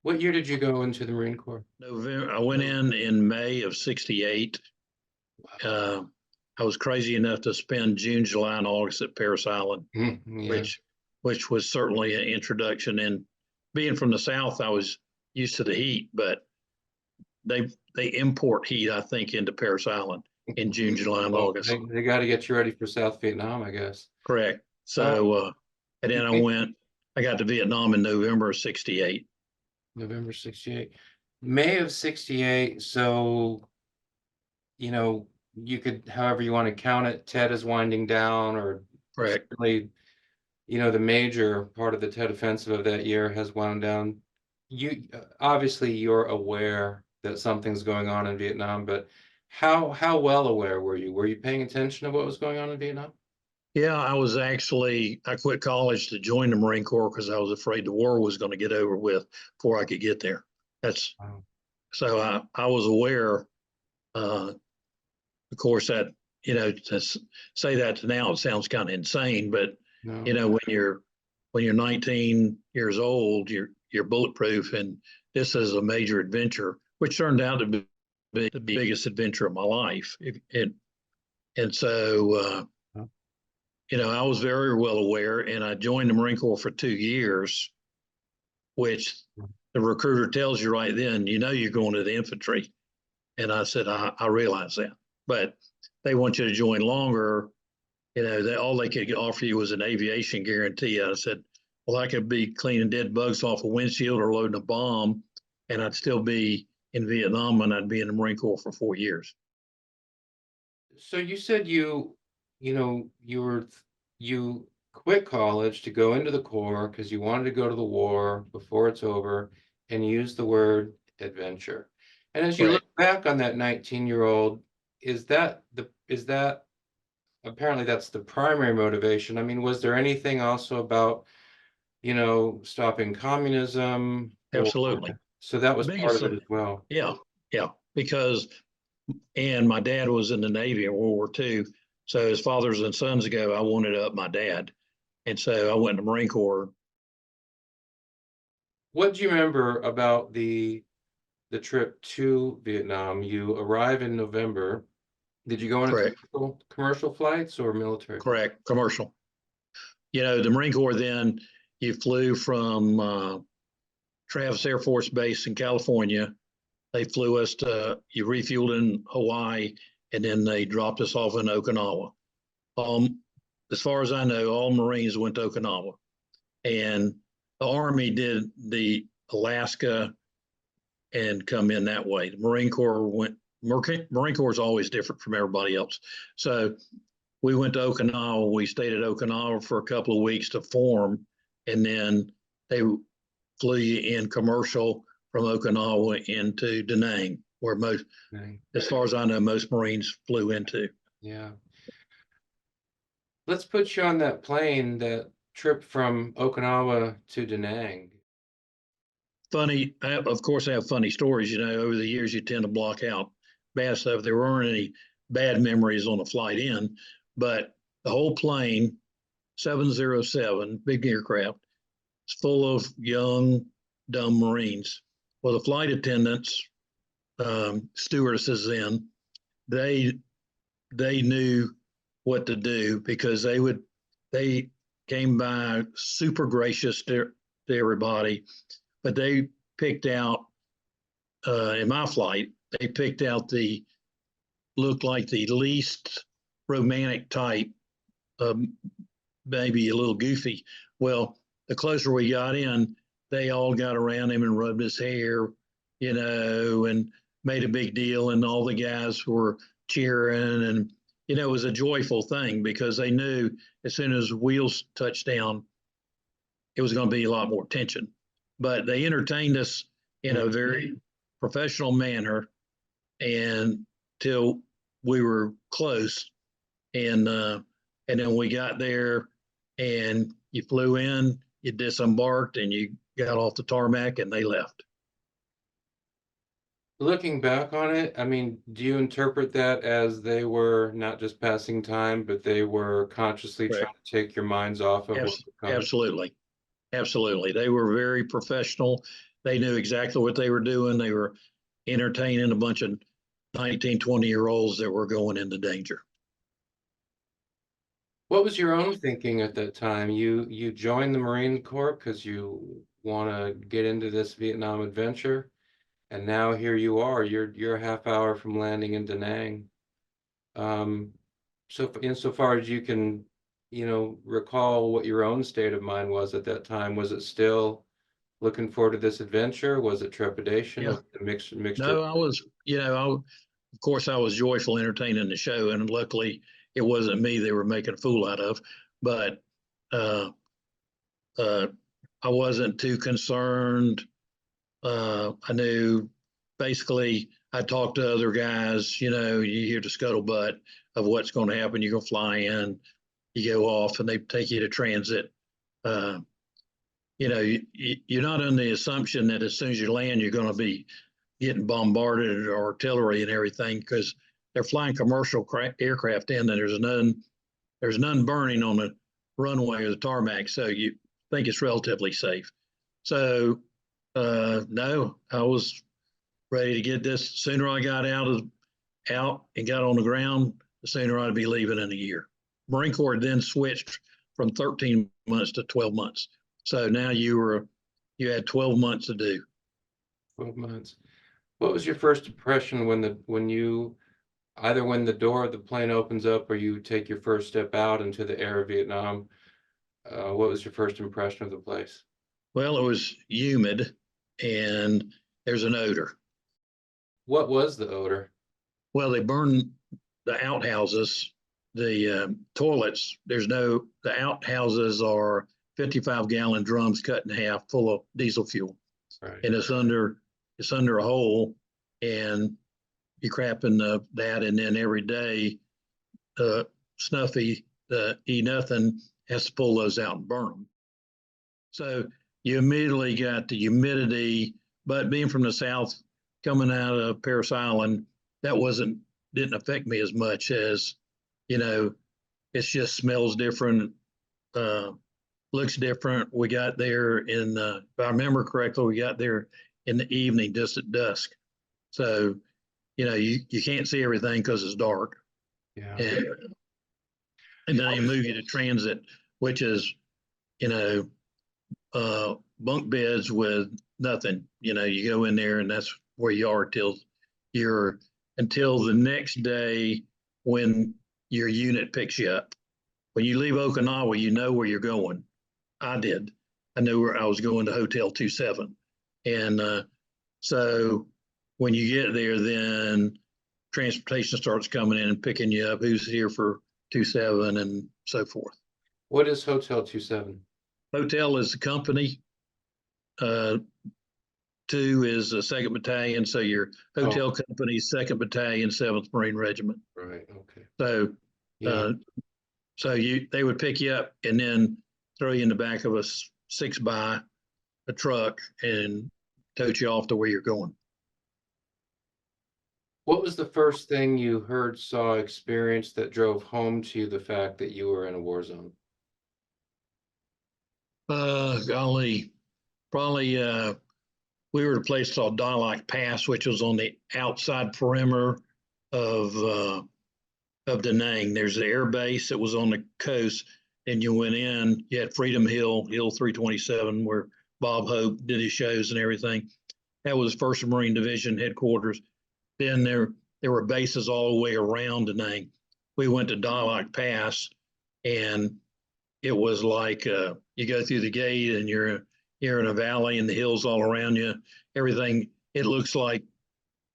What year did you go into the Marine Corps? November. I went in May of '68. Uh, I was crazy enough to spend June, July, and August at Parris Island, Yeah. which was certainly an introduction. And being from the South, I was used to the heat, but they import heat, I think, into Parris Island in June, July, and Well, August. they got to get you ready for South Vietnam, I guess. Correct. Uh, So, and then I got to Vietnam in November of '68. November 68. May of 68. So, you could, however you want to count it, Ted is winding down, or Correct. certainly, the major part of the Ted offensive of that year has wound down. Obviously you're aware that something's going on in Vietnam, but how well aware were you? Were you paying attention to what was going on in Vietnam? Yeah, I quit college to join the Marine Corps because I was afraid the war was going to get over with before I could get there. That's Wow. so I was aware. Of course, that to say that now it sounds kind of insane, but No. When you're 19 years old, you're bulletproof, and this is a major adventure, which turned out to be the biggest adventure of my life. And so I was very well aware, and I joined the Marine Corps for 2 years, which the recruiter tells you right then, you're going to the infantry. And I said, I realize that, but they want you to join longer. All they could offer you was an aviation guarantee. I said, well, I could be cleaning dead bugs off a windshield or loading a bomb, and I'd still be in Vietnam, and I'd be in the Marine Corps for 4 years. So you said you quit college to go into the Corps because you wanted to go to the war before it's over, and you used the word adventure. And as you Right. look back on that 19-year-old, is that apparently that's the primary motivation? I mean, was there anything also about, stopping communism? Absolutely. So that The was part biggest of it thing, as well. yeah, yeah, because and my dad was in the Navy in World War II. So as fathers and sons go, I wanted to up my dad. And so I went to Marine Corps. What do you remember about the trip to Vietnam? You arrive in November. Did you go on a Correct. commercial flights or military flights? Correct. Commercial. The Marine Corps, then you flew from Travis Air Force Base in California. They flew us you refueled in Hawaii, and then they dropped us off in Okinawa. As far as I know, all Marines went to Okinawa, and the Army did the Alaska and come in that way. The Marine Corps is always different from everybody else. So we went to Okinawa. We stayed at Okinawa for a couple of weeks to form, and then they flew you in commercial from Okinawa into Da Nang, where as far as I know, most Marines flew into. Yeah. Let's put you on that plane, that trip from Okinawa to Da Nang. Funny, of course, I have funny stories. Over the years, you tend to block out bad stuff. There weren't any bad memories on the flight in, but the whole plane, 707, big aircraft, is full of young, dumb Marines. Well, the flight attendants, stewardesses, they they knew what to do because they came by super gracious to everybody, but they picked out in my flight, they picked out looked like the least romantic type, maybe a little goofy. Well, the closer we got in, they all got around him and rubbed his hair, and made a big deal. And all the guys were cheering, and it was a joyful thing because they knew as soon as wheels touched down, it was going to be a lot more tension. But they entertained us in a very professional manner, and till we were close, and then we got there, and you flew in, you disembarked, and you got off the tarmac, and they left. Looking back on it, I mean, do you interpret that as they were not just passing time, but they were consciously Correct. trying to take your minds off of what was coming? Absolutely. Absolutely. They were very professional. they knew exactly what they were doing. They were entertaining a bunch of 19, 20-year-olds that were going into danger. What was your own thinking at that time? You joined the Marine Corps because you want to get into this Vietnam adventure, and now here you are. You're a half hour from landing in Da Nang. So insofar as you can, recall what your own state of mind was at that time, was it still looking forward to this adventure? Was it trepidation? Yeah. Was it a mixture? No, I was, of course, I was joyful entertaining the show, and luckily it wasn't me they were making a fool out of. But uh, uh, I wasn't too concerned. I knew basically I talked to other guys, you hear the scuttlebutt of what's going to happen. You're going to fly in, you go off, and they take you to transit. Uh, you're not under the assumption that as soon as you land, you're going to be getting bombarded or artillery and everything, because they're flying commercial aircraft in, and there's none burning on the runway or the tarmac, so you think it's relatively safe. So no, I was ready to get this. The sooner I got out and got on the ground, the sooner I'd be leaving in a year. Marine Corps then switched from 13 months to 12 months. So now you had 12 months to do. 12 months. What was your first impression when either when the door of the plane opens up or you take your first step out into the air of Vietnam? What was your first impression of the place? Well, it was humid and there's an odor. What was the odor? Well, they burn the outhouses, the toilets. The outhouses are 55-gallon drums cut in half full of diesel fuel. Right. And it's under a hole, and you crap in that, and then every day Snuffy, the E-Nothing, has to pull those out and burn them. So you immediately got the humidity, but being from the South, coming out of Parris Island, that didn't affect me as much as, it just smells different, looks different. We got there if I remember correctly, we got there in the evening, just at dusk. So, you can't see everything because it's dark. Yeah. And then they move you to transit, which is, bunk beds with nothing. You go in there and that's where you are until the next day when your unit picks you up. When you leave Okinawa, you know where you're going. I did. I knew where I was going to Hotel 27. And so when you get there, then transportation starts coming in and picking you up, who's here for 27 and so forth. What is Hotel 27? Hotel is the company. 2 is a 2nd Battalion, so your hotel company, 2nd Battalion, 7th Marine Regiment. Right. Okay. So, yeah. They would pick you up and then throw you in the back of a 6x, a truck, and tote you off to where you're going. What was the first thing you heard, saw, experienced that drove home to you the fact that you were in a war zone? Golly, probably we were at a place called Dialect Pass, which was on the outside perimeter of Da Nang. There's the air base that was on the coast, and you went in. You had Freedom Hill 327, where Bob Hope did his shows and everything. That was 1st Marine Division headquarters. Then there were bases all the way around Da Nang. We went to Dialect Pass, and it was like you go through the gate and you're in a valley and the hills all around you. Everything, it looks like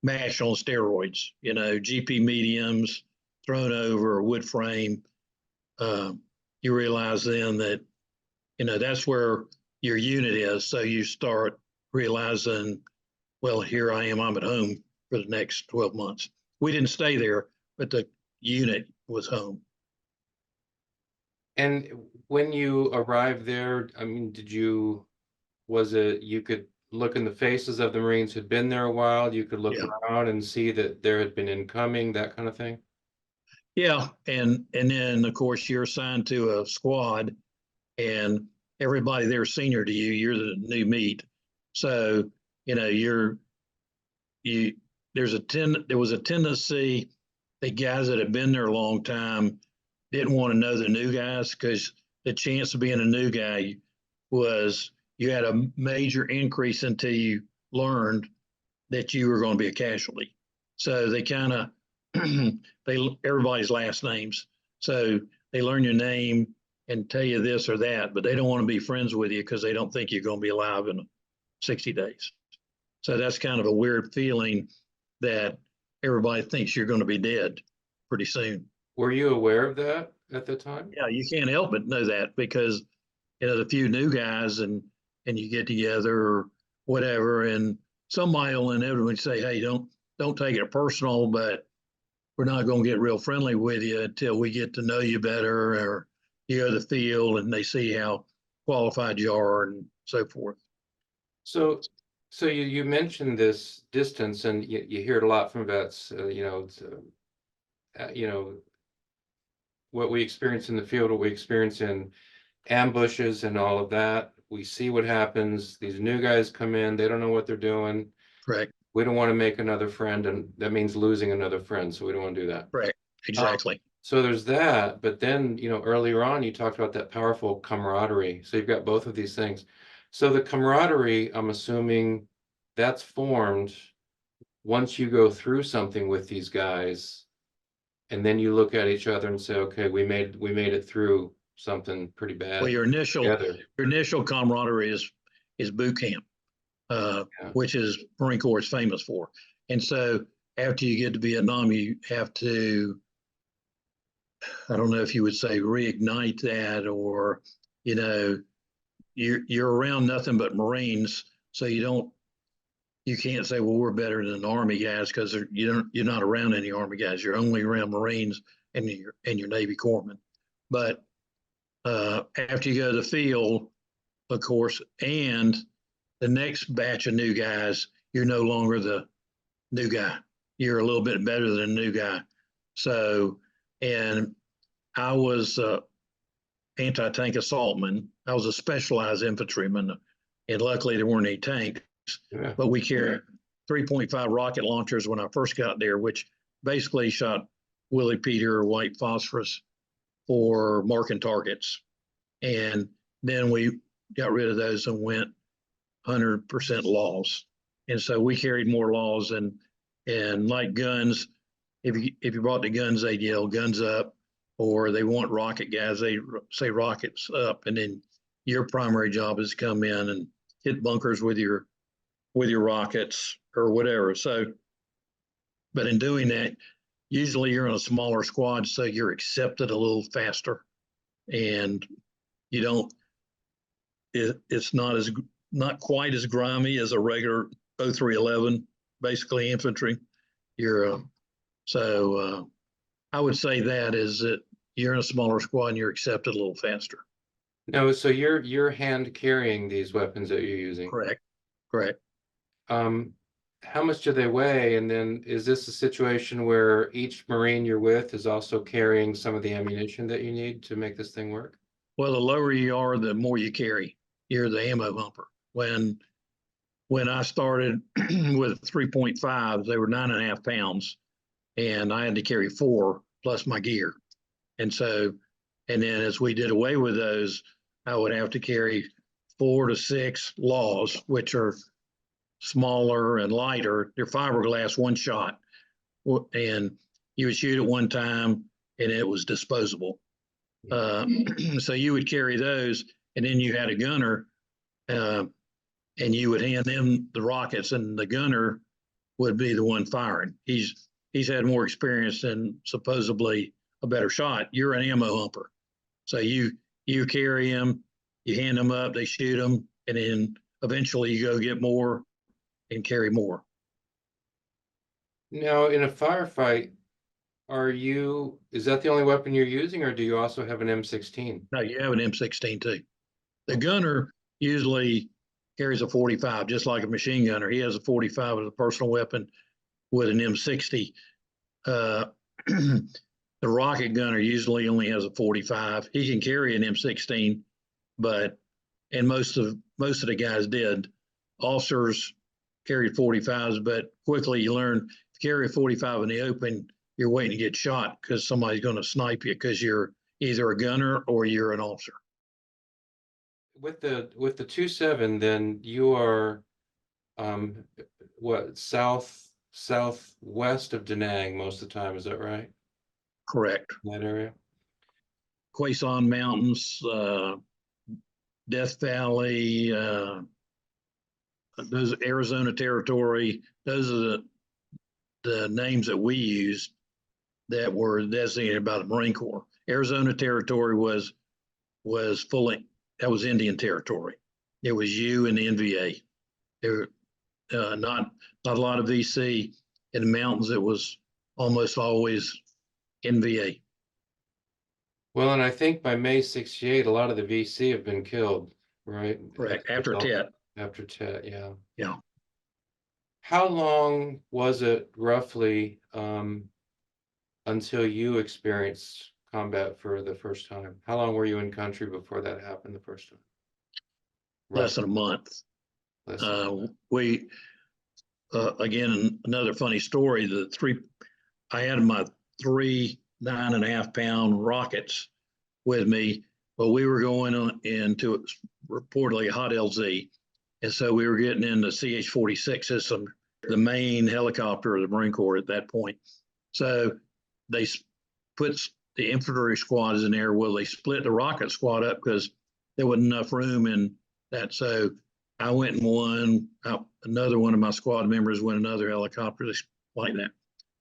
MASH on steroids, GP mediums thrown over a wood frame. You realize then that, that's where your unit is. So you start realizing, well, here I am, I'm at home for the next 12 months. We didn't stay there, but the unit was home. And when you arrived there, I mean, was it, you could look in the faces of the Marines who'd been there a while, you could look around and see that there had been incoming, that kind of thing? Yeah, and then of course you're assigned to a squad, and everybody there's senior to you. You're the new meat, so you know, you there was a tendency that guys that have been there a long time didn't want to know the new guys, because the chance of being a new guy was you had a major increase until you learned that you were going to be a casualty. So they kind of everybody's last names. So they learn your name and tell you this or that, but they don't want to be friends with you because they don't think you're going to be alive in 60 days. So that's kind of a weird feeling that everybody thinks you're going to be dead pretty soon. Were you aware of that at the time? Yeah, you can't help but know that, because the few new guys and you get together or whatever, and somebody will inevitably say, "Hey, don't take it personal, but we're not going to get real friendly with you until we get to know you better, or you go to the field and they see how qualified you are and so forth." So, so you mentioned this distance, and you hear it a lot from vets. You know, what we experience in the field, what we experience in ambushes and all of that. We see what happens. These new guys come in, they don't know what they're doing. Correct. We don't want to make another friend, and that means losing another friend. So we don't want to do that. Correct. Exactly. So there's that, but then, earlier on you talked about that powerful camaraderie. So you've got both of these things. So the camaraderie, I'm assuming that's formed once you go through something with these guys, and then you look at each other and say, okay, we made it through something pretty bad Well, together. your initial camaraderie is boot camp, Yeah. which is Marine Corps is famous for. And so after you get to Vietnam, you have to, I don't know if you would say reignite that, or, you're around nothing but Marines. So you can't say, well, we're better than Army guys, because you're not around any Army guys. You're only around Marines and your Navy corpsmen. But after you go to the field, of course, and the next batch of new guys, you're no longer the new guy. You're a little bit better than a new guy. So, and I was anti-tank assaultman. I was a specialized infantryman, and luckily there weren't any tanks. Yeah. But we carried 3.5 rocket launchers when I first got there, which basically shot Willie Peter or white phosphorus for marking targets. And then we got rid of those and went 100% laws. And so we carried more laws, and like guns, if you brought the guns, they'd yell guns up, or they want rocket guys, they say rockets up, and then your primary job is to come in and hit bunkers with your rockets or whatever. So, but in doing that, usually you're in a smaller squad, so you're accepted a little faster, and you don't. It's not quite as grimy as a regular 0311, basically infantry. I would say that is that you're in a smaller squad and you're accepted a little faster. No, so you're hand carrying these weapons that you're using. Correct. How much do they weigh? And then is this a situation where each Marine you're with is also carrying some of the ammunition that you need to make this thing work? Well, the lower you are, the more you carry. You're the ammo humper. When I started with 3.5, they were 9.5 pounds, and I had to carry 4 plus my gear. And then as we did away with those, I would have to carry 4 to 6 laws, which are smaller and lighter. They're fiberglass, one shot, and you would shoot at one time and it was disposable. So you would carry those, and then you had a gunner, and you would hand them the rockets, and the gunner would be the one firing. He's had more experience and supposedly a better shot. You're an ammo humper, so you carry them, you hand them up, they shoot them, and then eventually you go get more and carry more. Now, in a firefight, is that the only weapon you're using, or do you also have an M16? No, you have an M16 too. The gunner usually carries a 45, just like a machine gunner. He has a 45 as a personal weapon with an M60. The rocket gunner usually only has a 45. He can carry an M16, and most of the guys did. Officers carried 45s, but quickly you learn if you carry a 45 in the open, you're waiting to get shot because somebody's going to snipe you because you're either a gunner or you're an officer. With the 27, then you are what, southwest of Da Nang most of the time, is that right? Correct. In that area? Quezon Mountains, Death Valley, those Arizona Territory, those are the names that we used that were designated by the Marine Corps. Arizona Territory was fully, that was Indian Territory. It was U and the NVA. There not a lot of VC in the mountains. It was almost always NVA. Well, and I think by May 68, a lot of the VC have been killed, right? Correct. After Tet. After Tet, yeah. Yeah. How long was it roughly until you experienced combat for the first time? How long were you in country before that happened the first time? Less than a month. We again, another funny story. I had my 3 9.5-pound rockets with me, but we were going into reportedly a hot LZ. And so we were getting into CH-46 system, the main helicopter of the Marine Corps at that point. So they put the infantry squads in there. Well, they split the rocket squad up because there wasn't enough room in that. So I went and won. Another one of my squad members went another helicopter like that.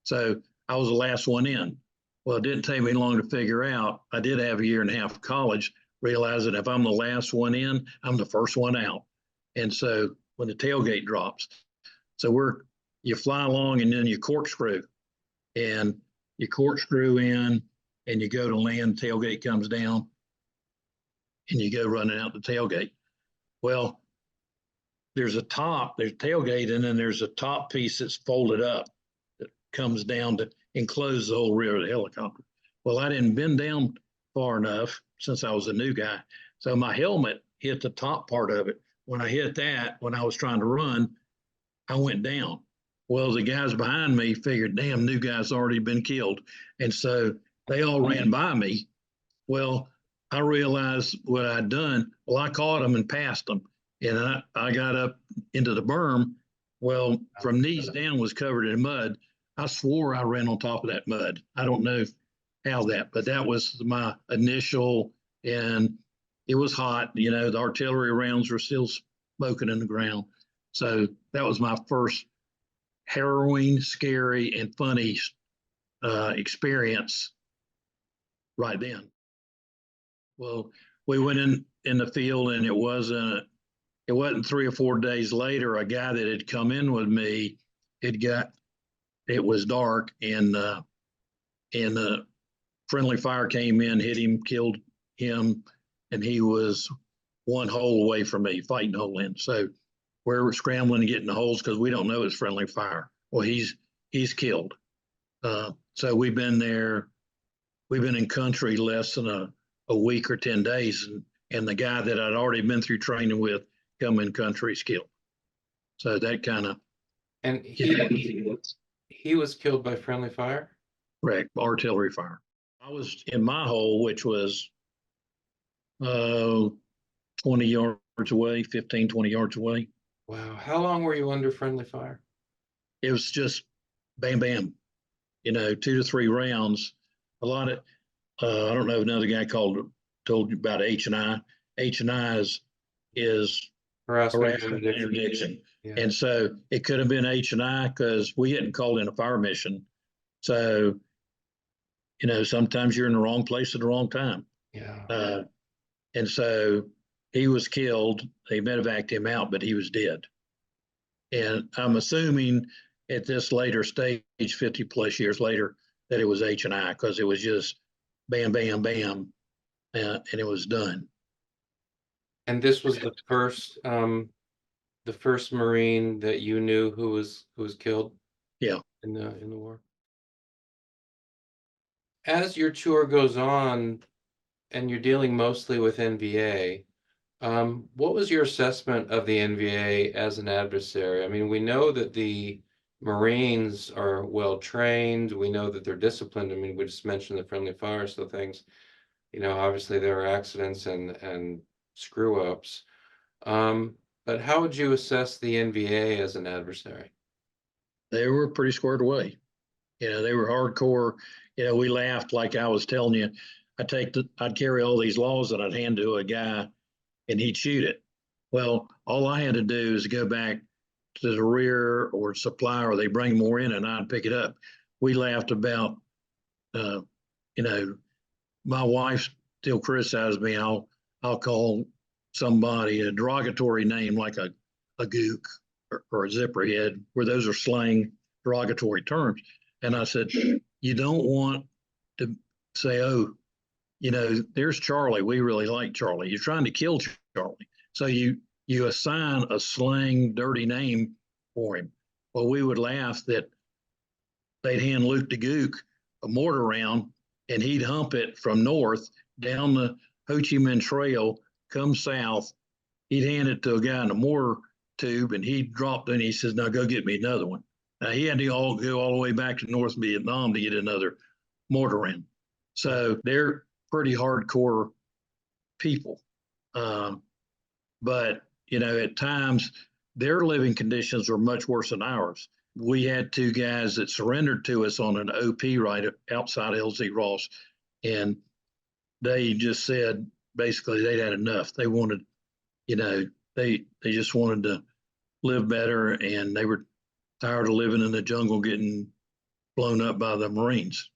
So I was the last one in. Well, it didn't take me long to figure out. I did have a year and a half of college, realizing if I'm the last one in, I'm the first one out. And so when the tailgate drops, so you fly along and then you corkscrew, and you corkscrew in and you go to land, tailgate comes down, and you go running out the tailgate. Well, there's tailgate, and then there's a top piece that's folded up that comes down to enclose the whole rear of the helicopter. Well, I didn't bend down far enough since I was a new guy. So my helmet hit the top part of it. When I hit that, when I was trying to run, I went down. Well, the guys behind me figured, damn, new guy's already been killed. And so they all ran by me. Well, I realized what I'd done. Well, I caught them and passed them. And I got up into the berm. Well, from knees down was covered in mud. I swore I ran on top of that mud. I don't know how but that was my initial, and it was hot. You know, the artillery rounds were still smoking in the ground. So that was my first harrowing, scary, and funny experience right then. Well, we went in the field, and it wasn't 3 or 4 days later, a guy that had come in with me, it was dark, and the friendly fire came in, hit him, killed him, and he was one hole away from me, fighting hole in. So we're scrambling to get in the holes because we don't know it's friendly fire. Well, he's killed. So we've been in country less than a week or 10 days, and the guy that I'd already been through training with come in country is killed. So that kind of. And he was killed by friendly fire? Correct, artillery fire. I was in my hole, which was 20 yards away, 15, 20 yards away. Wow. How long were you under friendly fire? It was just bam, bam, 2 to 3 rounds. A lot of, I don't know if another guy told you about H&I. H&I is harassment and interdiction. Yeah. And so it could have been H&I because we hadn't called in a fire mission. So, sometimes you're in the wrong place at the wrong time. Yeah. And so he was killed. They medevaced him out, but he was dead. And I'm assuming at this later stage, 50 plus years later, that it was H&I because it was just bam, bam, bam, and it was done. And this was the first Marine that you knew who was killed? Yeah. In the war. As your tour goes on, and you're dealing mostly with NVA, What was your assessment of the NVA as an adversary? I mean, we know that the Marines are well trained. We know that they're disciplined. I mean, we just mentioned the friendly fire, so things, obviously there are accidents and screw ups. But how would you assess the NVA as an adversary? They were pretty squared away. They were hardcore. We laughed like I was telling you. I'd carry all these laws that I'd hand to a guy and he'd shoot it. Well, all I had to do is go back to the rear or supply, or they bring more in and I'd pick it up. We laughed about, uh, you know, my wife still criticizes me. I'll call somebody a derogatory name like a gook or a zipperhead, where those are slang derogatory terms. And I said, you don't want to say, oh, there's Charlie. We really like Charlie. You're trying to kill Charlie. So you assign a slang dirty name for him. Well, we would laugh that they'd hand Luke the Gook a mortar round and he'd hump it from north down the Ho Chi Minh Trail, come south. He'd hand it to a guy in a mortar tube and he'd drop it and he says, now go get me another one. Now he had to go all the way back to North Vietnam to get another mortar round. So they're pretty hardcore people. But, at times their living conditions were much worse than ours. We had two guys that surrendered to us on an OP right outside LZ Ross, and they just said basically they'd had enough. They wanted, they just wanted to live better, and they were tired of living in the jungle getting blown up by the Marines.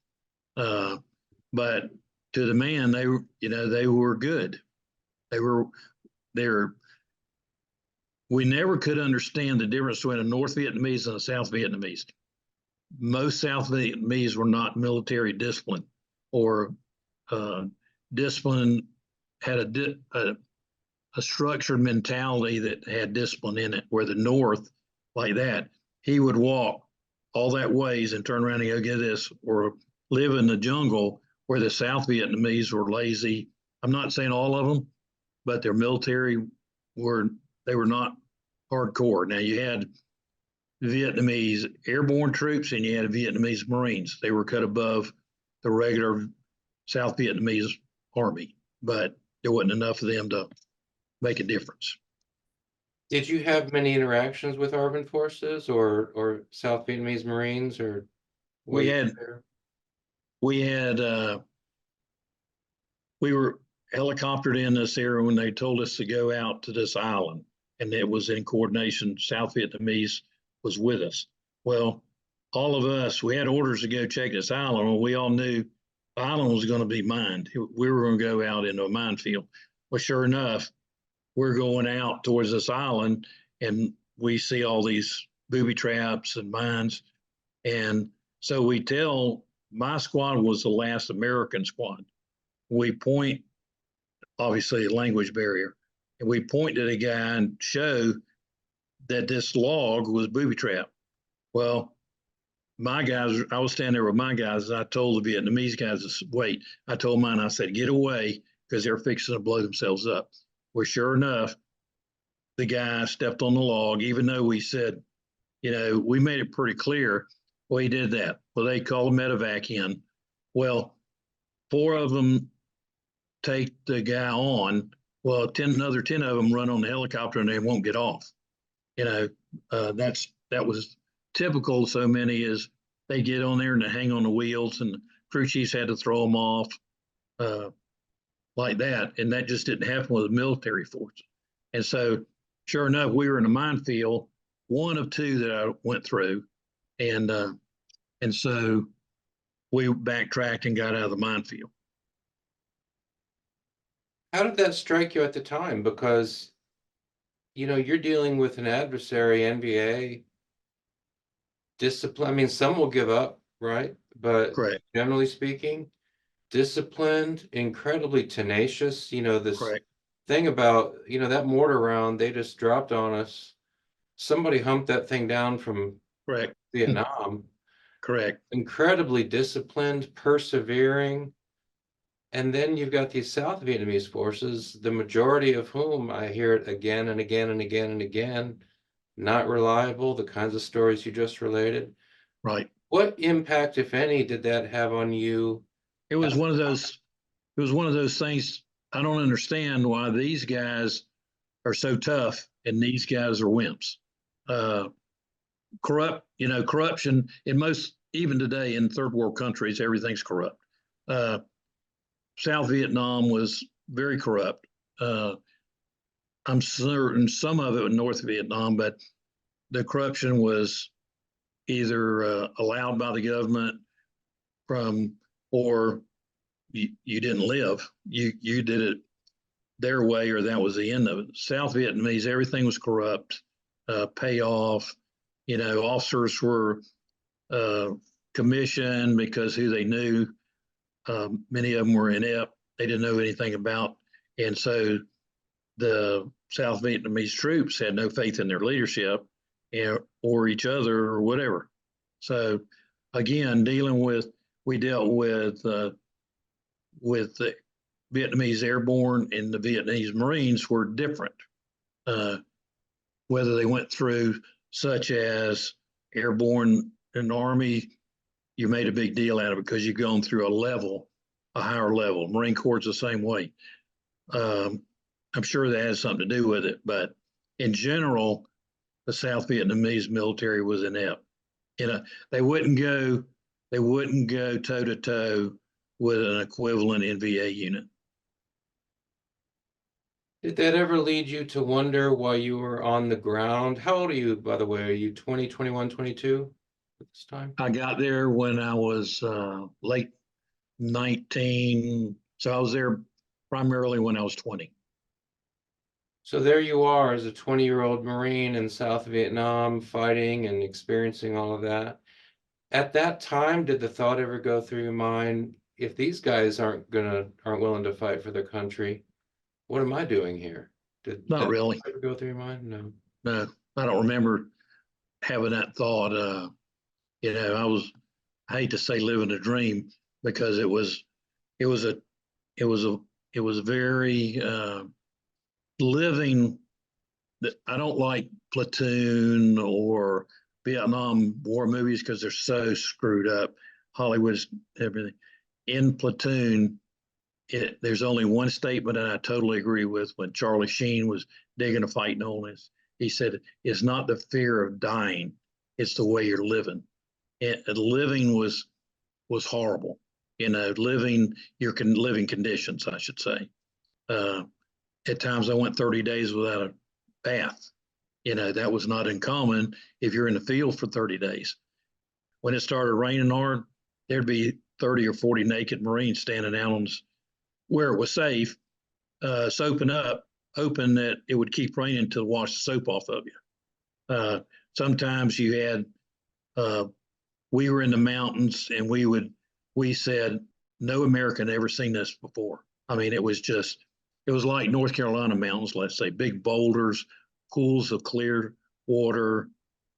But to the man, they were good. They're we never could understand the difference between a North Vietnamese and a South Vietnamese. Most South Vietnamese were not military disciplined, or discipline had a structured mentality that had discipline in it, where the North, like that, he would walk all that ways and turn around and go get this, or live in the jungle, where the South Vietnamese were lazy. I'm not saying all of them, but their military were not hardcore. Now you had Vietnamese airborne troops and you had Vietnamese Marines. They were cut above the regular South Vietnamese army, but there wasn't enough of them to make a difference. Did you have many interactions with armed forces or South Vietnamese Marines or We had we had we were helicoptered in this area when they told us to go out to this island, and it was in coordination. South Vietnamese was with us. Well, all of us, we had orders to go check this island. Well, we all knew the island was going to be mined. We were going to go out into a minefield. Well, sure enough, we're going out towards this island, and we see all these booby traps and mines. And so we tell, my squad was the last American squad. We point, obviously a language barrier, and we point to the guy and show that this log was booby trap. Well, my guys, I was standing there with my guys, and I told the Vietnamese guys to wait. I told mine, I said, get away, because they're fixing to blow themselves up. Well, sure enough, the guy stepped on the log, even though we said, we made it pretty clear. Well, he did that. Well, they called medevac in. Well, 4 of them take the guy on. Well, another 10 of them run on the helicopter and they won't get off. That was typical. So many is they get on there and they hang on the wheels, and the crew chiefs had to throw them off like that. And that just didn't happen with the military force. And so, sure enough, we were in a minefield, one of 2 that I went through, and so we backtracked and got out of the minefield. How did that strike you at the time? Because, you're dealing with an adversary, NVA discipline. I mean, some will give up, right? But Correct. generally speaking, disciplined, incredibly tenacious. This Correct. thing about, that mortar round they just dropped on us. Somebody humped that thing down from Correct. Vietnam. Correct. Incredibly disciplined, persevering. And then you've got these South Vietnamese forces, the majority of whom I hear it again and again and again and again, not reliable, the kinds of stories you just related. Right. What impact, if any, did that have on you? It was one of those, it was one of those things. I don't understand why these guys are so tough and these guys are wimps. Uh, corruption in most, even today in third world countries, everything's corrupt. Uh, South Vietnam was very corrupt. I'm certain some of it in North Vietnam, but the corruption was either allowed by the government from, or you didn't live. You did it their way, or that was the end of it. South Vietnamese, everything was corrupt, payoff. Officers were commissioned because who they knew. Many of them were inept. They didn't know anything about, and so the South Vietnamese troops had no faith in their leadership or each other or whatever. So again, we dealt with the Vietnamese airborne and the Vietnamese Marines were different. Whether they went through such as airborne and Army, you made a big deal out of it because you've gone through a higher level. Marine Corps is the same way. I'm sure that has something to do with it, but in general, the South Vietnamese military was inept. They wouldn't go toe to toe with an equivalent NVA unit. Did that ever lead you to wonder while you were on the ground? How old are you, by the way? Are you 20, 21, 22 at this time? I got there when I was late 19, so I was there primarily when I was 20. So there you are as a 20-year-old Marine in South Vietnam fighting and experiencing all of that. At that time, did the thought ever go through your mind, if these guys aren't willing to fight for their country, what am I doing here? Did Not that really. ever go through your mind? No. No, I don't remember having that thought. I hate to say living a dream because it was a it was a it was very living. That I don't like Platoon or Vietnam War movies because they're so screwed up. Hollywood's everything. In Platoon, there's only one statement that I totally agree with when Charlie Sheen was digging a fight in Illness. He said, it's not the fear of dying, it's the way you're living. And living was horrible. Living your living conditions, I should say. At times I went 30 days without a bath. That was not uncommon if you're in the field for 30 days. When it started raining hard, there'd be 30 or 40 naked Marines standing out on where it was safe, soaping up, hoping that it would keep raining to wash the soap off of you. Sometimes you had, we were in the mountains and we said, no American ever seen this before. I mean, it was like North Carolina mountains, let's say, big boulders, pools of clear water,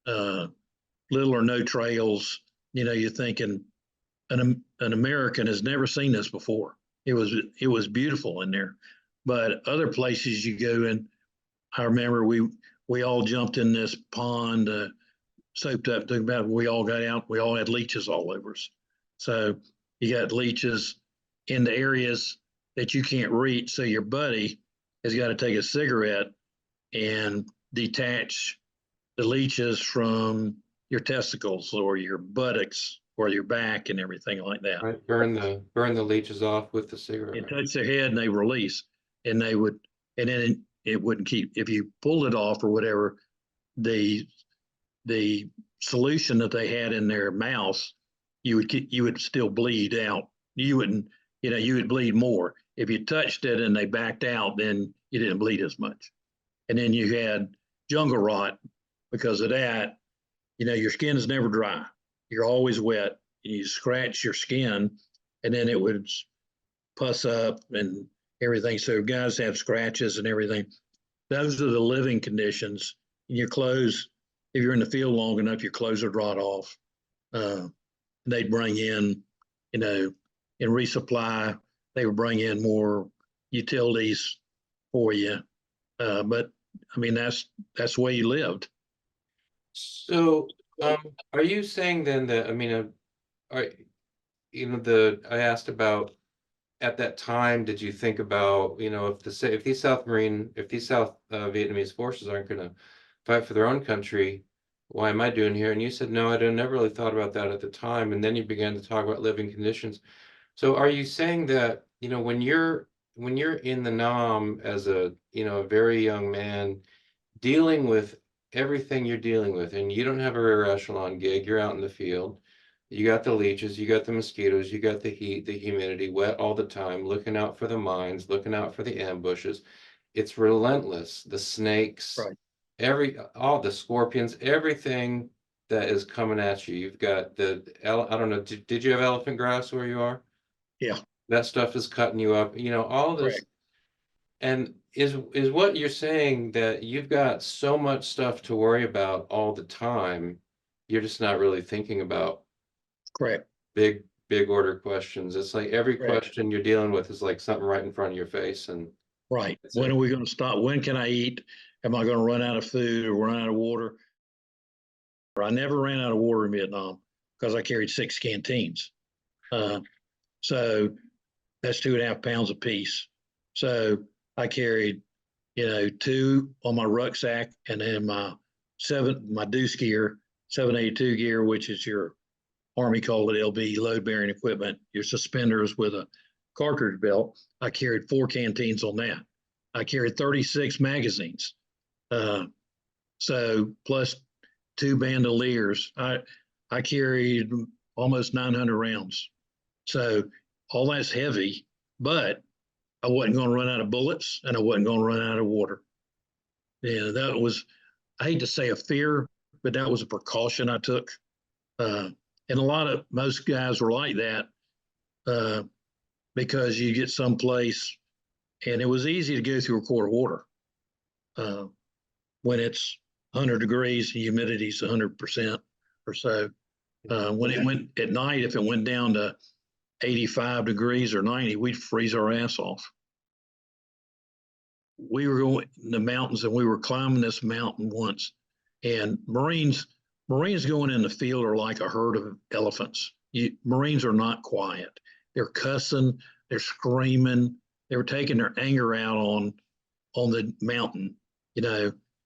little or no trails. You're thinking an American has never seen this before. It was beautiful in there. But other places you go in, I remember we all jumped in this pond, soaped up, we all got out, we all had leeches all over us. So you got leeches in the areas that you can't reach. So your buddy has got to take a cigarette and detach the leeches from your testicles or your buttocks or your back and everything like that. Right, burn the leeches off with the cigarette. It touched their head and they release, and then it wouldn't keep. If you pulled it off or whatever, the solution that they had in their mouth, you would still bleed out. You would bleed more. If you touched it and they backed out, then you didn't bleed as much. And then you had jungle rot because of that. Your skin is never dry. You're always wet. You scratch your skin and then it would pus up and everything. So guys have scratches and everything. Those are the living conditions. Your clothes, if you're in the field long enough, your clothes would rot off. They'd bring in, and resupply they would bring in more utilities for you. But I mean, that's the way you lived. So, are you saying then that, I mean, are, I asked about at that time, did you think about, if these South Vietnamese forces aren't going to fight for their own country, why am I doing here? And you said, no, never really thought about that at the time. And then you began to talk about living conditions. So are you saying that, when you're in the Nam as a very young man dealing with everything you're dealing with, and you don't have a rear echelon gig, you're out in the field, you got the leeches, you got the mosquitoes, you got the heat, the humidity, wet all the time, looking out for the mines, looking out for the ambushes. It's relentless. The snakes, Right. all the scorpions, everything that is coming at you. You've got I don't know, did you have elephant grass where you are? Yeah. That stuff is cutting you up, all this. Correct. And is what you're saying that you've got so much stuff to worry about all the time, you're just not really thinking about Correct. big order questions. It's like every Correct. question you're dealing with is like something right in front of your face, and Right. that's When it. are we going to stop? When can I eat? Am I going to run out of food or run out of water? I never ran out of water in Vietnam because I carried 6 canteens. Uh, so that's 2.5 pounds apiece. So I carried, two on my rucksack, and then my deuce gear, 782 gear, which is your Army called it LB, load bearing equipment, your suspenders with a cartridge belt. I carried 4 canteens on that. I carried 36 magazines. Uh, so plus 2 bandoliers. I carried almost 900 rounds. So all that's heavy, but I wasn't going to run out of bullets and I wasn't going to run out of water. Yeah, that was, I hate to say a fear, but that was a precaution I took. Uh, and most guys were like that uh, because you get someplace and it was easy to go through a quart of water uh, when it's 100 degrees, humidity's 100% or so. When it went at night, if it went down to 85 degrees or 90, we'd freeze our ass off. We were going in the mountains and we were climbing this mountain once, and Marines going in the field are like a herd of elephants. Marines are not quiet. They're cussing, they're screaming, they were taking their anger out on the mountain, and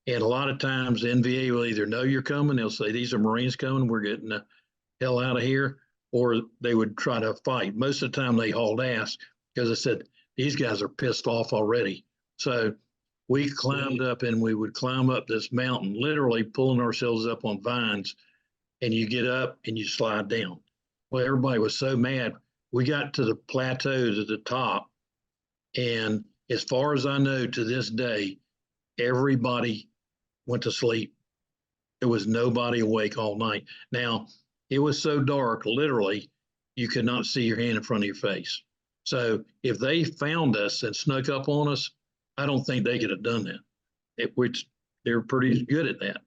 a lot of times the NVA will either know you're coming, they'll say, these are Marines coming, we're getting the hell out of here, or they would try to fight. Most of the time they hauled ass because I said, these guys are pissed off already. So we climbed up and we would climb up this mountain, literally pulling ourselves up on vines, and you get up and you slide down. Well, everybody was so mad. We got to the plateaus at the top, and as far as I know to this day, everybody went to sleep. There was nobody awake all night. Now, it was so dark, literally, you could not see your hand in front of your face. So if they found us and snuck up on us, I don't think they could have done that. Which they're pretty good at that.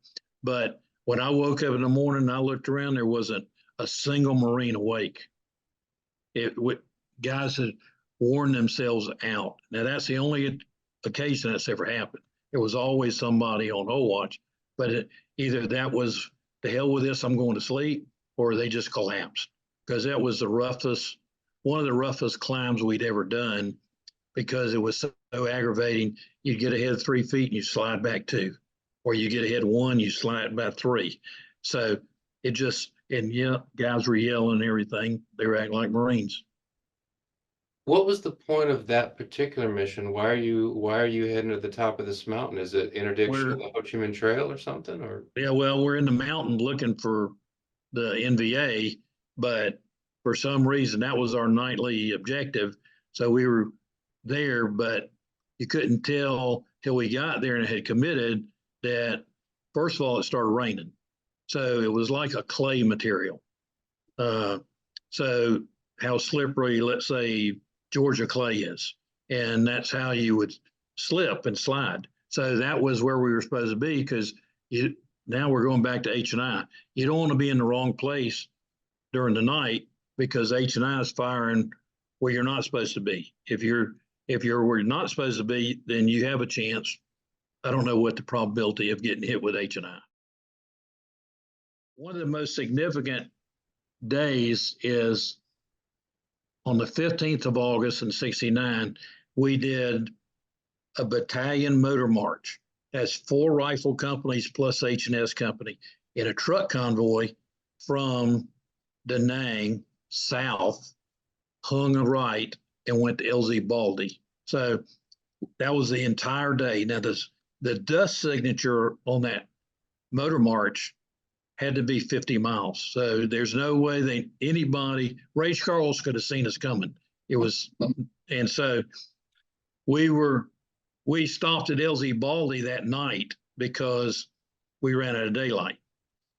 But when I woke up in the morning and I looked around, there wasn't a single Marine awake. Guys had worn themselves out. Now that's the only occasion that's ever happened. There was always somebody on watch, but either that was the hell with this, I'm going to sleep, or they just collapsed because that was one of the roughest climbs we'd ever done because it was so aggravating. You'd get ahead 3 feet and you slide back 2, or you get ahead 1, you slide back 3. So it just, and yeah, guys were yelling and everything. They were acting like Marines. What was the point of that particular mission? Why are you heading to the top of this mountain? Is it interdiction of We're, the Ho Chi Minh Trail or something? Or yeah, well, we're in the mountain looking for the NVA, but for some reason that was our nightly objective. So we were there, but you couldn't tell till we got there and had committed that first of all it started raining, so it was like a clay material. Uh, so how slippery, let's say Georgia clay is, and that's how you would slip and slide. So that was where we were supposed to be because you now we're going back to H&I. You don't want to be in the wrong place during the night because H&I is firing where you're not supposed to be. If you're where you're not supposed to be, then you have a chance. I don't know what the probability of getting hit with H&I. One of the most significant days is on the 15th of August in '69, we did a battalion motor march. That's 4 rifle companies plus H&S company in a truck convoy from Da Nang south, hung a right, and went to LZ Baldy. So that was the entire day. Now, the dust signature on that motor march had to be 50 miles. So there's no way anybody, Ray Charles could have seen us coming. It was, and so we stopped at LZ Baldy that night because we ran out of daylight.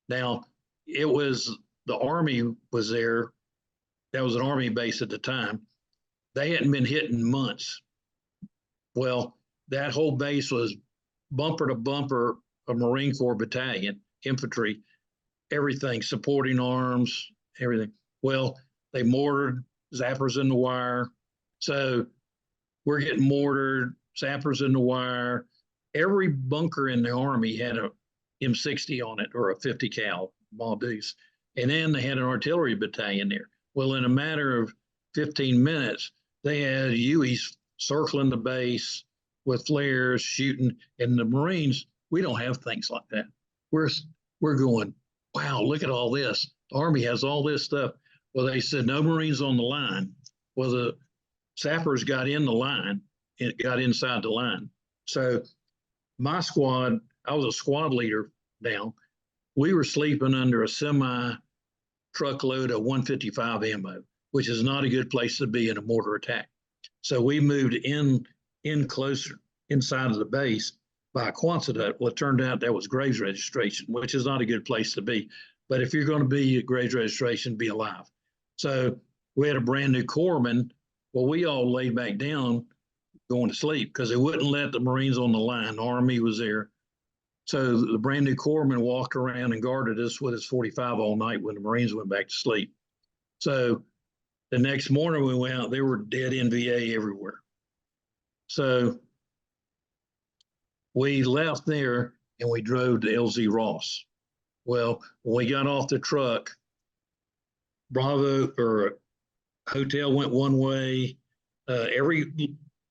Now, it was, the Army was there. That was an Army base at the time. They hadn't been hit in months. Well, that whole base was bumper to bumper a Marine Corps battalion, infantry, everything, supporting arms, everything. Well, they mortared, zappers in the wire. So we're getting mortared, zappers in the wire. Every bunker in the Army had a M60 on it or a 50 cal Maldives. And then they had an artillery battalion there. Well, in a matter of 15 minutes, they had Hueys circling the base with flares, shooting. And the Marines, we don't have things like that. We're going, wow, look at all this. The Army has all this stuff. Well, they said no Marines on the line. Well, the sappers got in the line. It got inside the line. So my squad, I was a squad leader now. We were sleeping under a semi truckload of 155 ammo, which is not a good place to be in a mortar attack. So we moved in closer inside of the base by a Quonset. Well, it turned out that was Graves registration, which is not a good place to be. But if you're going to be at Graves registration, be alive. So we had a brand new corpsman. Well, we all laid back down going to sleep because they wouldn't let the Marines on the line. The Army was there. So the brand new corpsman walked around and guarded us with his 45 all night when the Marines went back to sleep. So the next morning we went out, there were dead NVA everywhere. So we left there and we drove to LZ Ross. Well, when we got off the truck, Bravo or hotel went one way. Every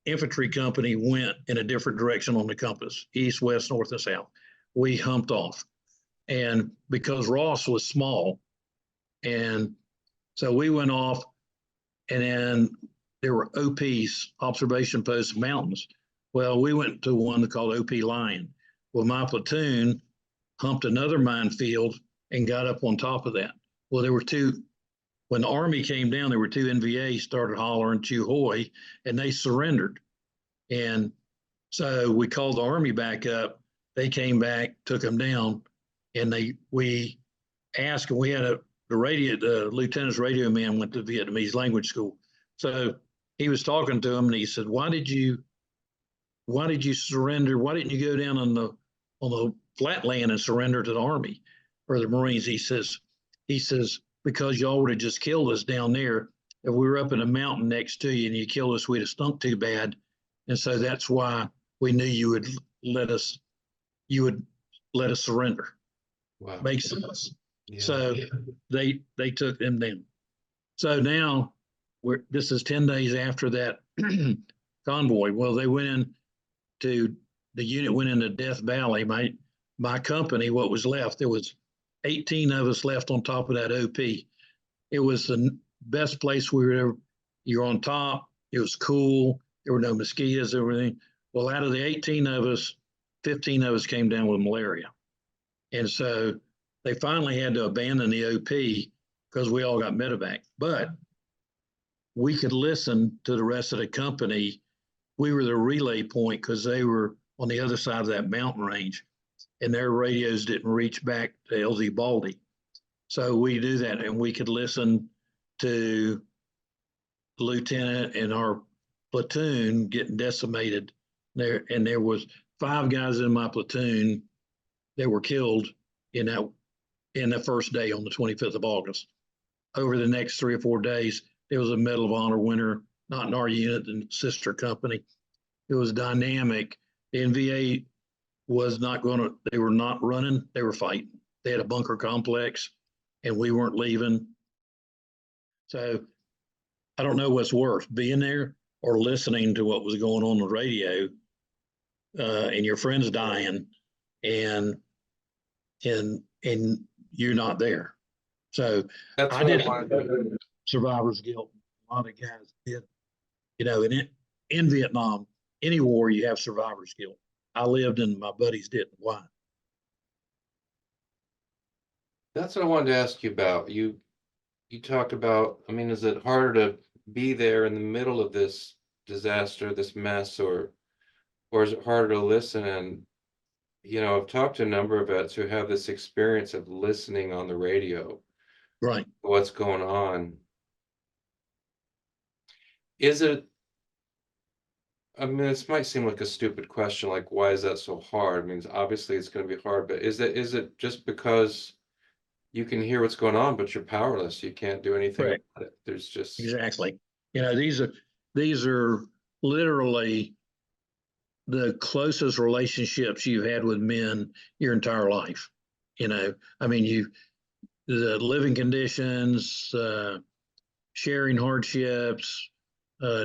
infantry company went in a different direction on the compass, east, west, north, and south. We humped off. And because Ross was small, and so we went off, and then there were OPs, observation posts, mountains. Well, we went to one called OP Lion. Well, my platoon humped another minefield and got up on top of that. Well, there were two, when the Army came down, there were 2 NVAs started hollering "Chew Hoy," and they surrendered. And so we called the Army back up. They came back, took them down, and we asked, and we had the lieutenant's radio man went to Vietnamese language school. So he was talking to him, and he said, why did you surrender? Why didn't you go down on the flat land and surrender to the Army or the Marines? He says, because y'all would have just killed us down there. If we were up in a mountain next to you and you killed us, we'd have stunk too bad. And so that's why we knew you would let us surrender. Wow. Makes sense. Yeah. So they took them down. So now this is 10 days after that convoy. Well, they went the unit went into Death Valley. My company, what was left, there was 18 of us left on top of that OP. It was the best place we were ever. You're on top. It was cool. There were no mosquitoes, everything. Well, out of the 18 of us, 15 of us came down with malaria. And so they finally had to abandon the OP because we all got medevac. But we could listen to the rest of the company. We were the relay point because they were on the other side of that mountain range, and their radios didn't reach back to LZ Baldy. So we do that, and we could listen to the lieutenant and our platoon getting decimated there. And there was 5 guys in my platoon that were killed in the first day on the 25th of August. Over the next 3 or 4 days, It was a Medal of Honor winner, not in our unit, the sister company. It was dynamic. The NVA was not going to, they were not running, they were fighting. They had a bunker complex and we weren't leaving. So I don't know what's worse, being there or listening to what was going on the radio, and your friends dying and you're not there. So That's I what I did wanted. survivor's guilt. A lot of guys did. You know, in Vietnam, any war you have survivor's guilt. I lived and my buddies didn't. Why? That's what I wanted to ask you about. You talked about, I mean, is it harder to be there in the middle of this disaster, this mess, or is it harder to listen? And, I've talked to a number of vets who have this experience of listening on the radio, Right. what's going on. Is it, I mean, this might seem like a stupid question, like, why is that so hard? I mean, obviously it's going to be hard, but is it just because you can hear what's going on, but you're powerless? You can't do anything Correct. about it. There's just, Exactly. You know, these are literally the closest relationships you've had with men your entire life. You know, I mean, the living conditions, sharing hardships,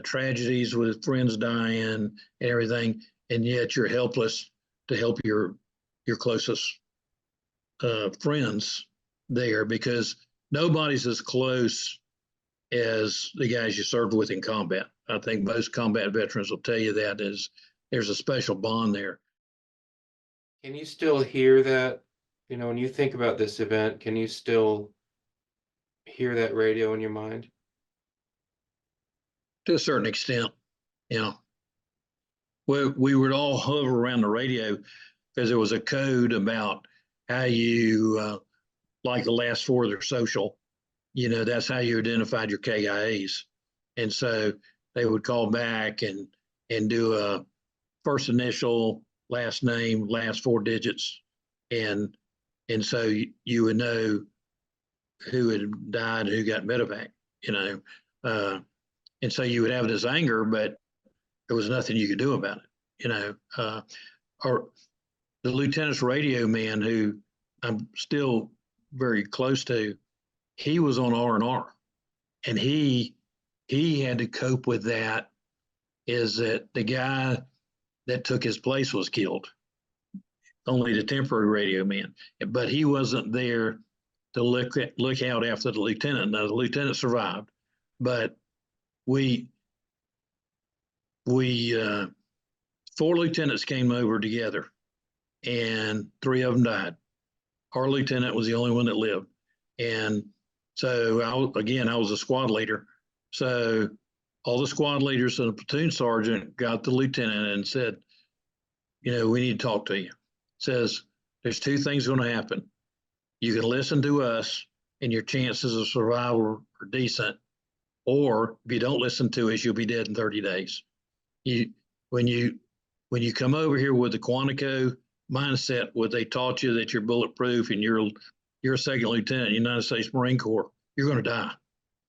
tragedies with friends dying, and everything, and yet you're helpless to help your closest friends there because nobody's as close as the guys you served with in combat. I think most combat veterans will tell you that there's a special bond there. can you still hear that? When you think about this event, can you still hear that radio in your mind? To a certain extent. You know, we would all hover around the radio because there was a code about how you like the last four of their social. You know, that's how you identified your KIAs. And so they would call back and do a first initial, last name, last four digits, and so you would know who had died, who got medevac. You know, and so you would have this anger, but there was nothing you could do about it. You know, or the lieutenant's radio man, who I'm still very close to, he was on R&R, and he had to cope with that. Is that the guy that took his place was killed? Only the temporary radio man, but he wasn't there to look out after the lieutenant. Now the lieutenant survived, but we four lieutenants came over together, and three of them died. Our lieutenant was the only one that lived, and so I was a squad leader. So all the squad leaders and the platoon sergeant got the lieutenant and said, we need to talk to you. Says there's two things going to happen. You can listen to us and your chances of survival are decent, or if you don't listen to us, you'll be dead in 30 days. When you come over here with the Quantico mindset, what they taught you that you're bulletproof and you're a second lieutenant in the United States Marine Corps, you're going to die.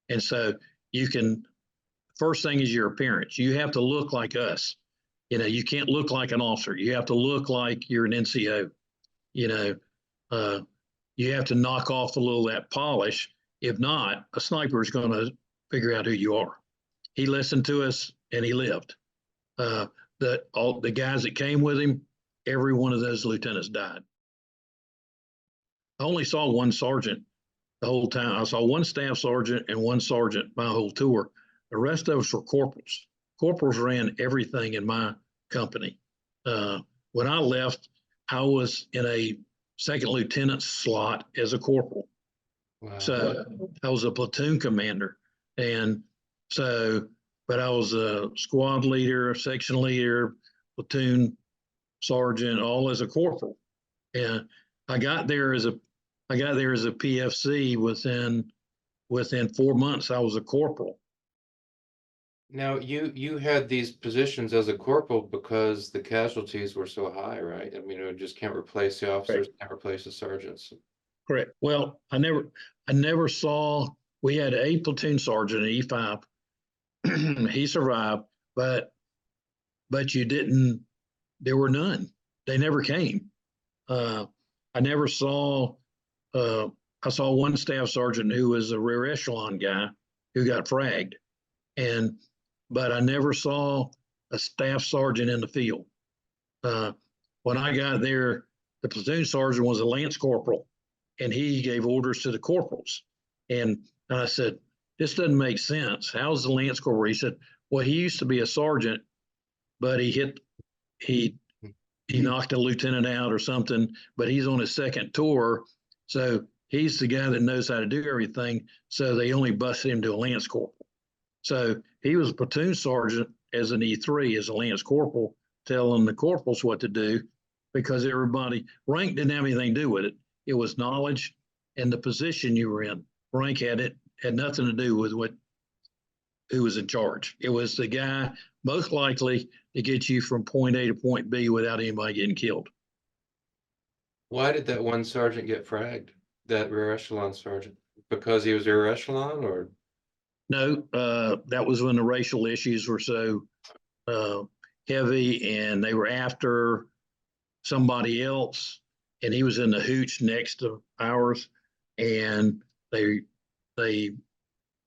And so first thing is your appearance. You have to look like us. You can't look like an officer. You have to look like you're an NCO. You have to knock off a little of that polish. If not, a sniper is going to figure out who you are. He listened to us and he lived. All the guys that came with him, every one of those lieutenants died. I only saw one sergeant the whole time. I saw one staff sergeant and one sergeant my whole tour. The rest of us were corporals. Corporals ran everything in my company. When I left, I was in a second lieutenant slot as a corporal. Wow. So I was a platoon commander. And so, but I was a squad leader, section leader, platoon sergeant, all as a corporal. And I got there as a PFC. Within 4 months, I was a corporal. Now you had these positions as a corporal because the casualties were so high, right? I mean, it just can't replace the officers, can't replace the sergeants. Correct. Well, I never saw we had a platoon sergeant at E5. He survived, but you didn't. There were none. They never came. I never saw. I saw one staff sergeant who was a rear echelon guy who got fragged, but I never saw a staff sergeant in the field. When I got there, the platoon sergeant was a lance corporal, and he gave orders to the corporals. And I said, "This doesn't make sense. How's the lance corporal?" He said, "Well, he used to be a sergeant, but he knocked a lieutenant out or something, but he's on his second tour, so he's the guy that knows how to do everything. So they only busted him to a lance corporal. So he was a platoon sergeant as an E3, as a lance corporal, telling the corporals what to do, because everybody, rank didn't have anything to do with it. It was knowledge and the position you were in. Rank had nothing to do with who was in charge. It was the guy most likely to get you from point A to point B without anybody getting killed." Why did that one sergeant get fragged? That rear echelon sergeant? Because he was rear echelon, or? No, that was when the racial issues were so heavy, and they were after somebody else, and he was in the hooch next to ours, and they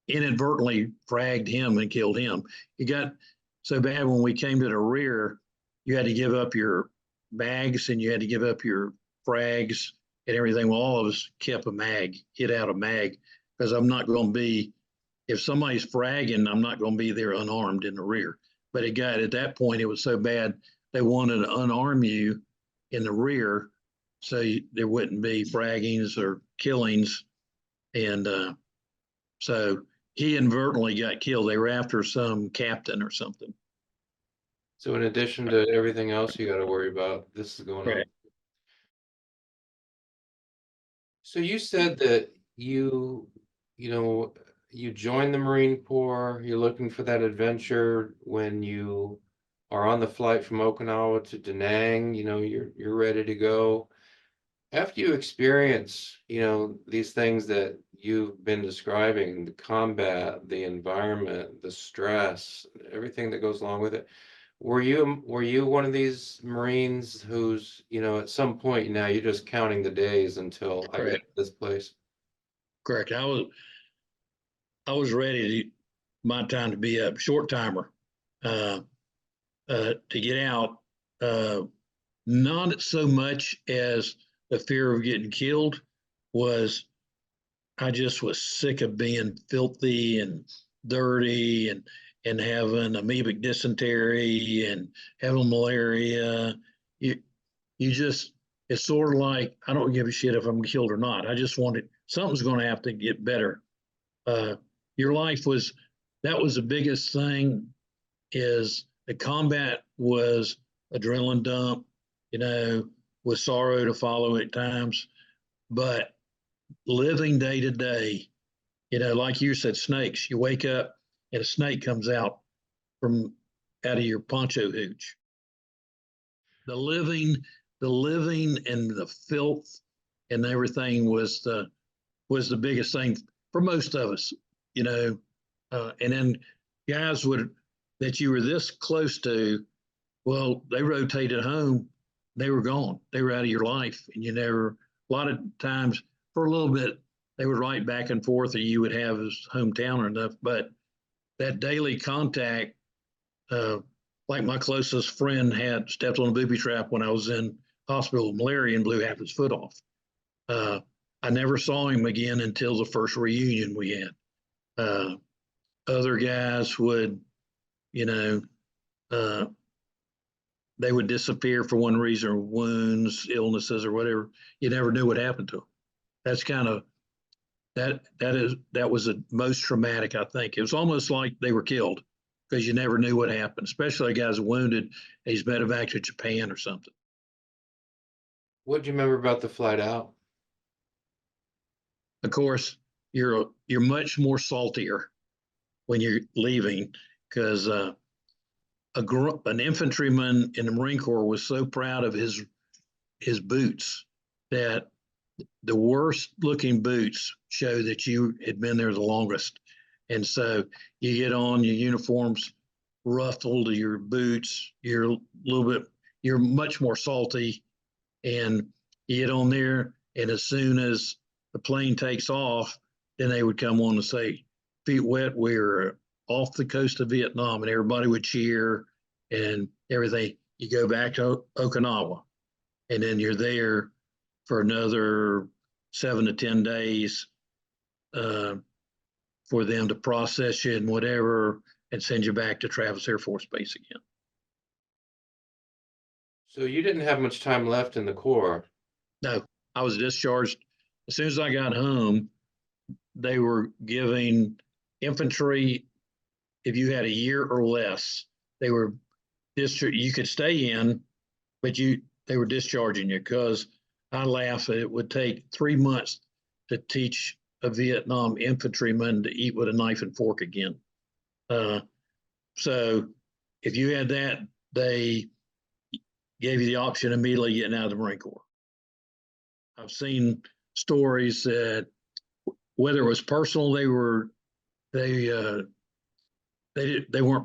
inadvertently fragged him and killed him. It got so bad when we came to the rear, you had to give up your bags and you had to give up your frags and everything. Well, all of us kept a mag, hid out a mag, because I'm not going to be, if somebody's fragging, I'm not going to be there unarmed in the rear. But it got, at that point, it was so bad, they wanted to unarm you in the rear so there wouldn't be fraggings or killings. And so he inadvertently got killed. They were after some captain or something. So in addition to everything else you got to worry about, this is going on. So you said that you know, you joined the Marine Corps, you're looking for that adventure when you are on the flight from Okinawa to Da Nang, you know, you're ready to go. After you experience, you know, these things that you've been describing, the combat, the environment, the stress, everything that goes along with it, were you one of these Marines who's, you know, at some point now you're just counting the days until I get to this place? Correct. I was ready to, my time to be a short timer, to get out. Not so much as the fear of getting killed, was I just was sick of being filthy and dirty and having amoebic dysentery and having malaria. You just, it's sort of like, I don't give a shit if I'm killed or not. I just wanted, something's going to have to get better. Your life was, that was the biggest thing, is the combat was adrenaline dump, you know, with sorrow to follow at times. But living day to day, you know, like you said, snakes, you wake up and a snake comes out out of your poncho hooch. The living and the filth and everything was the biggest thing for most of us, you know. And then guys that you were this close to, well, they rotated home, they were gone, they were out of your life, and you never. A lot of times, for a little bit, they would write back and forth, or you would have his hometown or enough. But that daily contact, like my closest friend had stepped on a booby trap when I was in hospital with malaria and blew half his foot off. I never saw him again until the first reunion we had. Other guys would, you know, they would disappear for one reason, or wounds, illnesses, or whatever. You never knew what happened to them. That's kind of, that was the most traumatic, I think. It was almost like they were killed, because you never knew what happened, especially guys wounded. He's medevac to Japan or something. What do you remember about the flight out? Of course, you're much more saltier when you're leaving, because an infantryman in the Marine Corps was so proud of his boots that the worst looking boots show that you had been there the longest. And so you get on your uniforms ruffled, your boots, you're a little bit, you're much more salty. And you get on there, and as soon as the plane takes off, then they would come on and say, feet wet, we're off the coast of Vietnam, and everybody would cheer and everything. You go back to Okinawa, and then you're there for another 7 to 10 days for them to process you and whatever, and send you back to Travis Air Force Base again. So you didn't have much time left in the Corps. No, I was discharged. As soon as I got home, they were giving infantry, if you had a year or less, they were you could stay in, but they were discharging you, because I laugh, it would take 3 months to teach a Vietnam infantryman to eat with a knife and fork again. So if you had that, they gave you the option immediately getting out of the Marine Corps. I've seen stories that whether it was personal, they weren't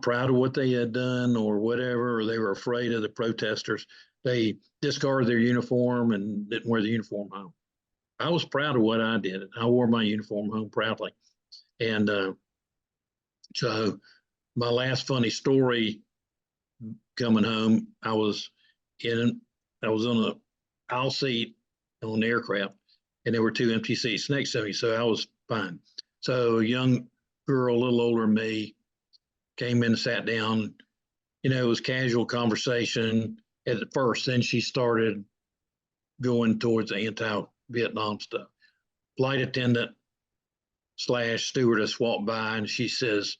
proud of what they had done or whatever, or they were afraid of the protesters. They discarded their uniform and didn't wear the uniform home. I was proud of what I did. I wore my uniform home proudly. And so my last funny story coming home, I was on an aisle seat on the aircraft, and there were 2 empty seats next to me, so I was fine. So a young girl, a little older than me, came in and sat down. You know, it was casual conversation at first. Then she started going towards anti-Vietnam stuff. Flight attendant / stewardess walked by, and she says,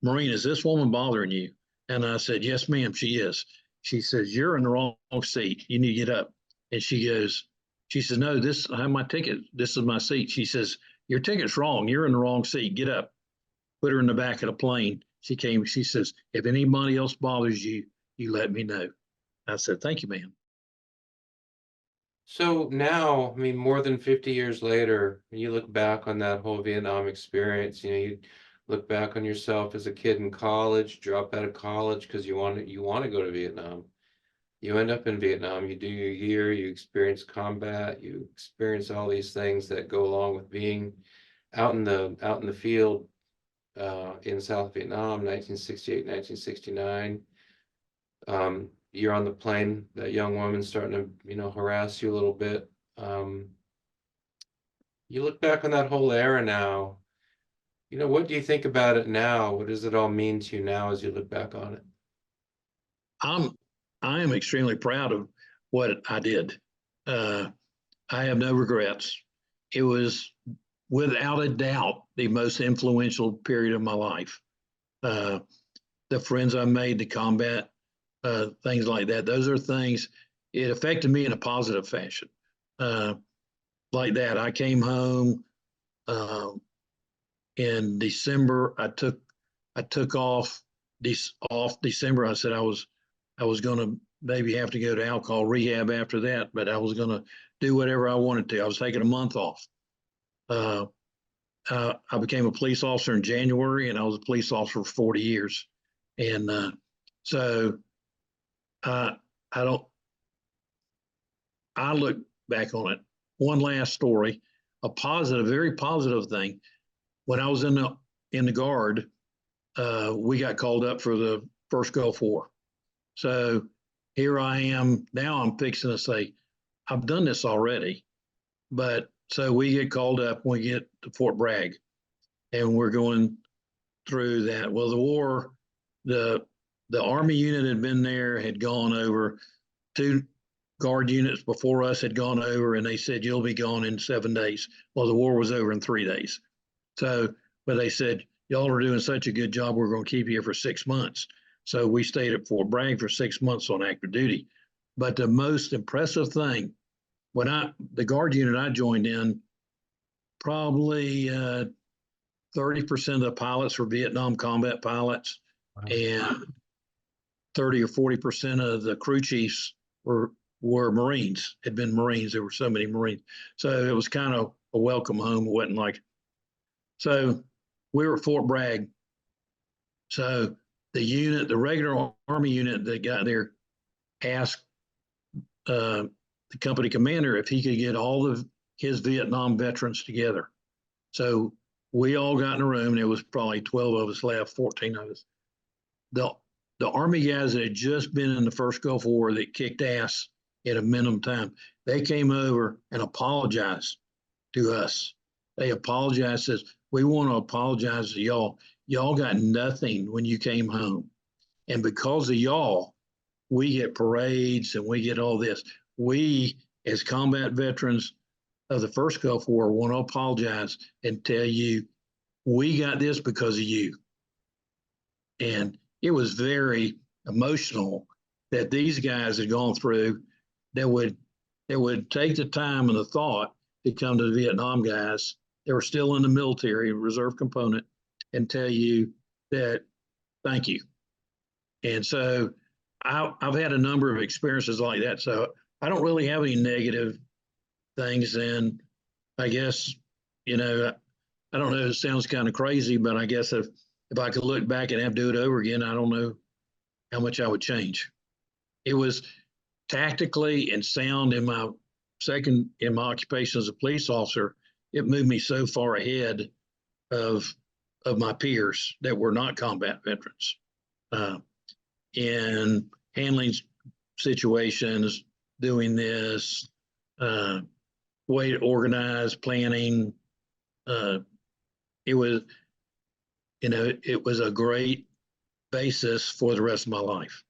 "Marine, is this woman bothering you?" And I said, "Yes, ma'am, she is." She says, "You're in the wrong seat. You need to get up." And she says, "No, I have my ticket. This is my seat." She says, "Your ticket's wrong. You're in the wrong seat. Get up." Put her in the back of the plane. She says, "If anybody else bothers you, you let me know." I said, "Thank you, ma'am." So now, I mean, more than 50 years later, when you look back on that whole Vietnam experience, you look back on yourself as a kid in college, drop out of college because you want to go to Vietnam. You end up in Vietnam, you do your year, you experience combat, you experience all these things that go along with being out in the field in South Vietnam, 1968, 1969. You're on the plane, that young woman's starting to, harass you a little bit. You look back on that whole era now, what do you think about it now? What does it all mean to you now as you look back on it? I am extremely proud of what I did. I have no regrets. It was without a doubt the most influential period of my life. The friends I made, the combat, things like that. Those are things, it affected me in a positive fashion. Like that, I came home in December. I took off December. I said I was going to maybe have to go to alcohol rehab after that, but I was going to do whatever I wanted to. I was taking a month off. I became a police officer in January, and I was a police officer for 40 years. And so I look back on it. One last story, a positive, very positive thing. When I was in the Guard, we got called up for the first Gulf War. So here I am now. I'm fixing to say, I've done this already, but so we get called up when we get to Fort Bragg, and we're going through that. Well, the war, the Army unit had been there, had gone over. 2 Guard units before us had gone over, and they said, "You'll be gone in 7 days." Well, the war was over in 3 days. So, but they said, "Y'all are doing such a good job, we're going to keep you here for 6 months." So we stayed at Fort Bragg for 6 months on active duty. But the most impressive thing, the Guard unit I joined in, probably 30% of the pilots were Vietnam combat pilots, Wow. and 30 or 40% of the crew chiefs were were Marines, had been Marines. There were so many Marines. So it was kind of a welcome home. It wasn't like, so we were at Fort Bragg. So the unit, the regular Army unit that got there asked the company commander if he could get all of his Vietnam veterans together. So we all got in a room, and there was probably 12 of us left, 14 of us. The Army guys that had just been in the first Gulf War that kicked ass at a minimum time, they came over and apologized to us. They apologized, says, we want to apologize to y'all. Y'all got nothing when you came home. And because of y'all, we get parades and we get all this. We, as combat veterans of the first Gulf War, want to apologize and tell you we got this because of you. And it was very emotional that these guys had gone through that would take the time and the thought to come to the Vietnam guys that were still in the military reserve component and tell you that thank you. And so I've had a number of experiences like that. So I don't really have any negative things. And I guess, I don't know, it sounds kind of crazy, but I guess if I could look back and have to do it over again, I don't know how much I would change. It was tactically and sound in my occupation as a police officer. It moved me so far ahead of my peers that were not combat veterans in handling situations, doing this, way to organize, planning. It was, it was a great basis for the rest of my life.